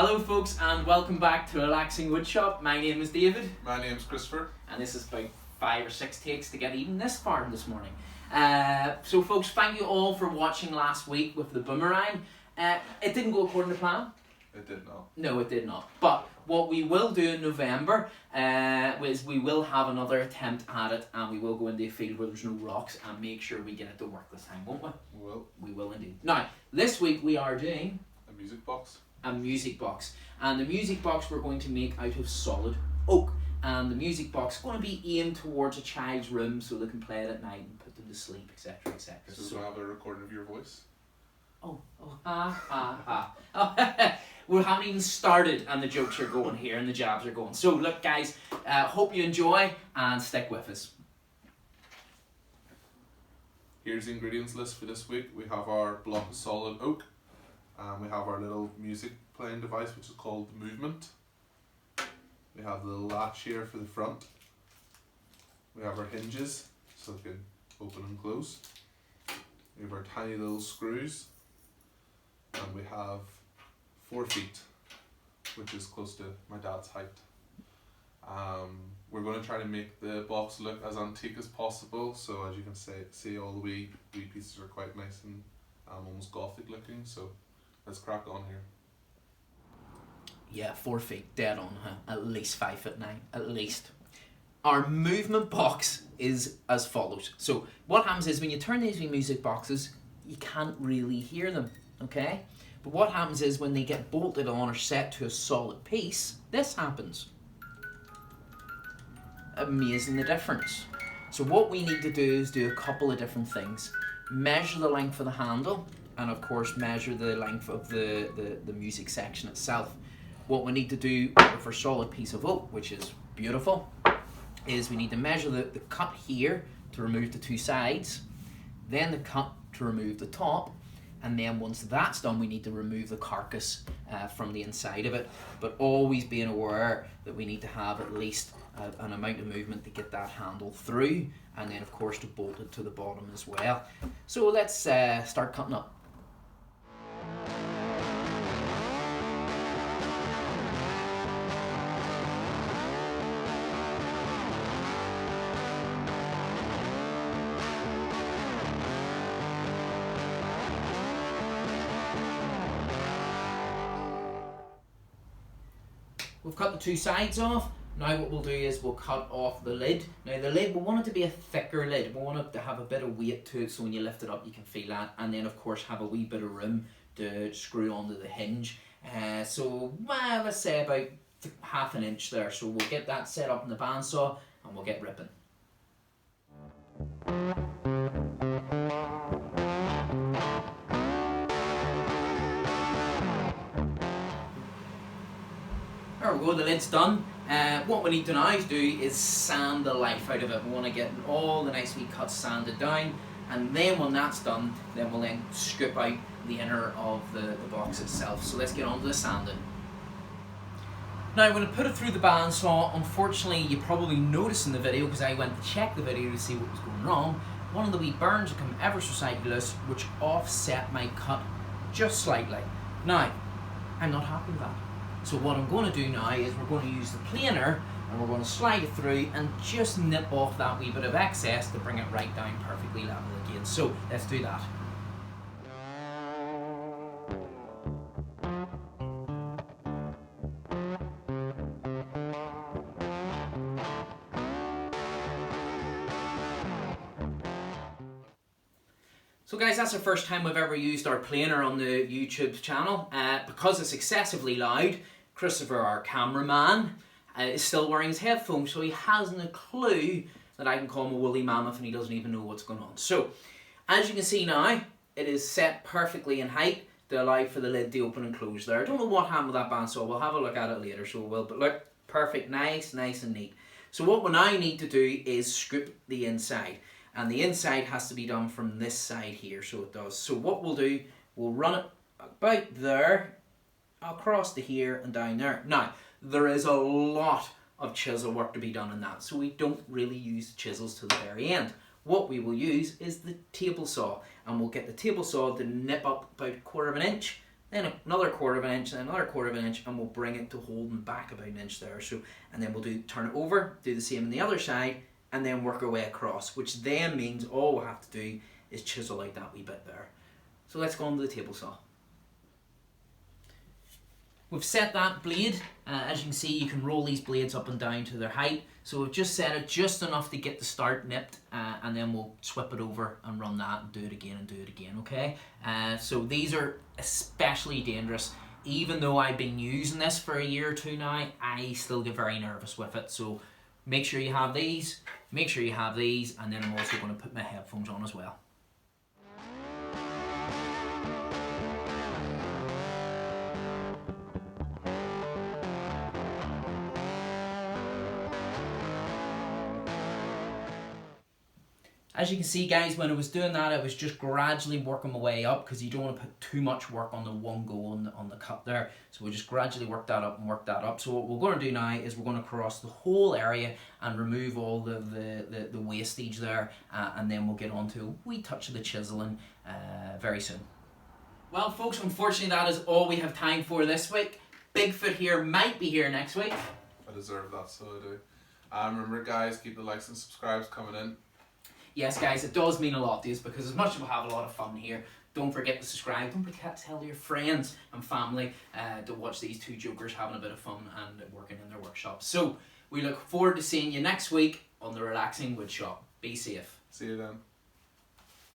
Hello folks and welcome back to Relaxing Woodshop. My name is David. My name's Christopher. And this is about 5 or 6 takes to get even this far this morning. So folks, thank you all for watching last week with the boomerang. It didn't go according to plan. It did not. No, it did not. But what we will do in November is we will have another attempt at it, and we will go into a field where there's no rocks and make sure we get it to work this time, won't we? We will. We will indeed. Now, this week we are doing A music box. a music box, and the music box we're going to make out of solid oak, and the music box is going to be aimed towards a child's room so they can play it at night and put them to sleep, etc, etc. So we're going to have a recording of your voice. We haven't even started and the jokes are going here and the jabs are going. So look guys, hope you enjoy and stick with us. Here's the ingredients list for this week. We have our block of solid oak. We have our little music playing device which is called the Movement. We have the little latch here for the front. We have our hinges so they can open and close. We have our tiny little screws. And we have 4 feet, which is close to my dad's height. We're going to try to make the box look as antique as possible, so as you can see all the wee pieces are quite nice and almost gothic looking, so let's crack on here. Yeah, 4 feet, dead on, huh? At least 5'9", at least. Our movement box is as follows. So what happens is when you turn these wee music boxes, you can't really hear them, okay? But what happens is when they get bolted on or set to a solid piece, this happens. Amazing the difference. So what we need to do is do a couple of different things. Measure the length of the handle, and of course measure the length of the music section itself. What we need to do with our solid piece of oak, which is beautiful, is we need to measure the cut here to remove the 2 sides, then the cut to remove the top, and then once that's done we need to remove the carcass from the inside of it, but always being aware that we need to have at least an amount of movement to get that handle through, and then of course to bolt it to the bottom as well. So let's start cutting up. We've cut the 2 sides off. Now what we'll do is we'll cut off the lid. Now the lid, we want it to be a thicker lid. We want it to have a bit of weight to it so when you lift it up you can feel that. And then of course have a wee bit of room to screw onto the hinge. So let's say about ½ an inch there. So we'll get that set up in the bandsaw and we'll get ripping. There we go, the lid's done. What we need to now do is sand the life out of it. We want to get all the nice wee cuts sanded down, and then when that's done, then we'll then strip out the inner of the box itself. So let's get on to the sanding. Now when I put it through the bandsaw, unfortunately you probably noticed in the video, because I went to check the video to see what was going wrong, one of the wee burns had come ever so slightly loose, which offset my cut just slightly. Now, I'm not happy with that. So what I'm going to do now is we're going to use the planer and we're going to slide it through and just nip off that wee bit of excess to bring it right down perfectly level again. So let's do that. So guys, that's the first time we've ever used our planer on the YouTube channel. Because it's excessively loud, Christopher, our cameraman, is still wearing his headphones, so he hasn't a clue that I can call him a woolly mammoth and he doesn't even know what's going on. So, as you can see now, it is set perfectly in height to allow for the lid to open and close there. I don't know what happened with that bandsaw, we'll have a look at it later, so we will, but look, perfect, nice and neat. So what we now need to do is scoop the inside. And the inside has to be done from this side here, so it does. So what we'll do, we'll run it about there, across to here and down there. Now, there is a lot of chisel work to be done in that, so we don't really use chisels to the very end. What we will use is the table saw, and we'll get the table saw to nip up about 1/4 of an inch then another quarter of an inch, then another quarter of an inch, and we'll bring it to holding back about an inch there. So, and then we'll turn it over, do the same on the other side, and then work our way across, which then means all we'll have to do is chisel out that wee bit there. So let's go on to the table saw. We've set that blade, as you can see you can roll these blades up and down to their height, so we've just set it just enough to get the start nipped, and then we'll swip it over and run that and do it again, okay? So these are especially dangerous. Even though I've been using this for a year or two now, I still get very nervous with it, so make sure you have these, and then I'm also going to put my headphones on as well. As you can see, guys, when I was doing that, I was just gradually working my way up, because you don't want to put too much work on the one go on the cut there. So we just gradually work that up. So what we're going to do now is we're going to cross the whole area and remove all the wastage there, and then we'll get on to a wee touch of the chiseling very soon. Well, folks, unfortunately that is all we have time for this week. Bigfoot here might be here next week. I deserve that, so I do. Remember, guys, keep the likes and subscribes coming in. Yes, guys, it does mean a lot to us, because as much as we'll have a lot of fun here, don't forget to subscribe. Don't forget to tell your friends and family to watch these two jokers having a bit of fun and working in their workshop. So we look forward to seeing you next week on the Relaxing Woodshop. Be safe. See you then.